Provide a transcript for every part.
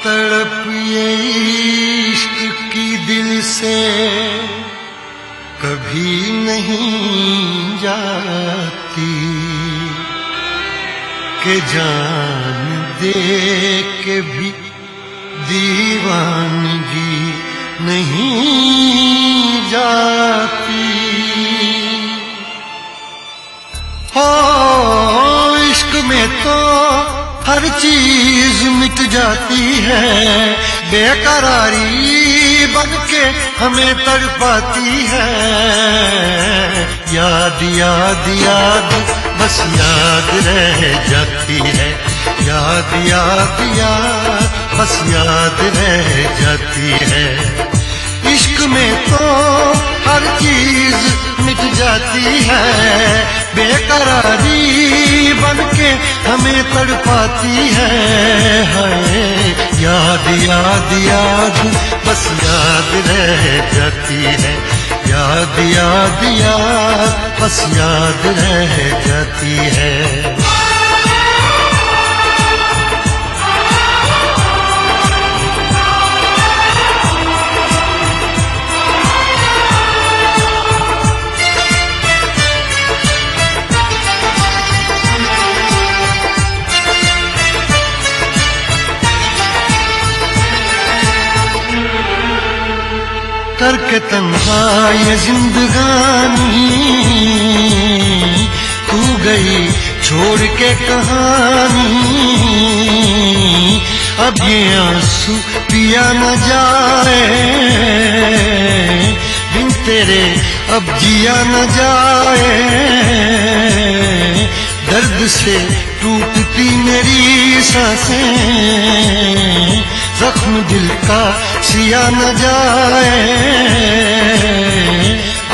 तड़प ये इश्क की दिल से कभी नहीं जाती कि जान दे के भी दीवानगी नहीं जाती। हो इश्क में तो हर चीज मिट जाती है, बेकरारी बनके हमें तड़पाती है। याद याद याद बस याद रह जाती है, याद याद याद बस याद रह जाती है। इश्क में तो हर चीज मिट जाती है, बेकरारी बनके हमें तड़पाती है। याद याद याद बस याद रह जाती है, याद याद याद बस याद रह जाती है। करके तन्हा ये जिंदगानी तू गई छोड़ के कहानी। अब ये आंसू पिया न जाए, बिन तेरे अब जिया न जाए। दर्द से टूटती मेरी सांसें, जख्म दिल का सिया न जाए।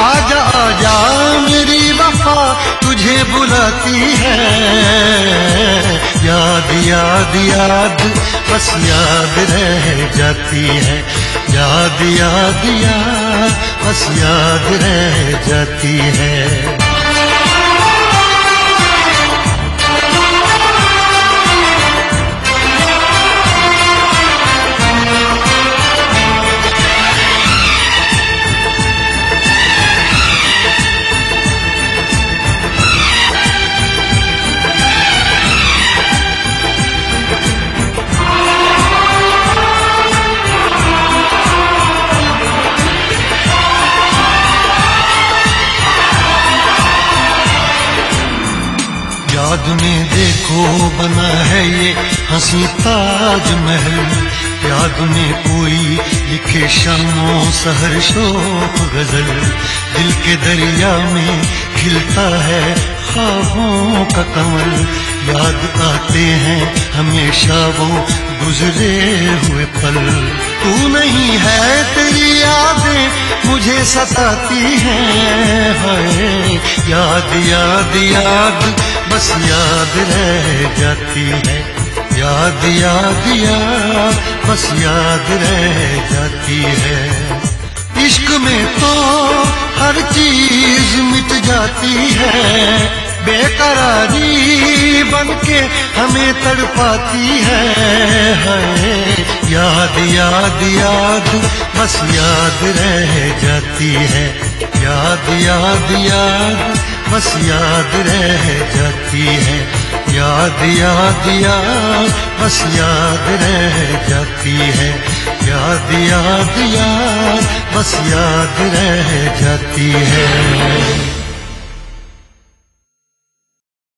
आजा आजा मेरी वफा तुझे बुलाती है। याद याद याद बस याद रह जाती है, याद याद याद बस याद रह जाती है। याद में देखो बना है ये हंसी ताजमहल, याद में कोई लिखे शामों सहर शोक गजल। दिल के दरिया में खिलता है ख्वाबों का कमल, याद आते हैं हमेशा वो गुजरे हुए पल। तू नहीं है तेरी यादें मुझे सताती हैं, हाय याद याद याद बस याद रह जाती है, याद याद याद बस याद रह जाती है। इश्क में तो हर चीज मिट जाती है, बेकरारी बनके हमें तड़पाती है। याद याद याद बस याद रह जाती है, याद याद याद बस याद रह जाती है, याद याद याद बस याद रह जाती है, याद याद याद बस याद रह जाती है।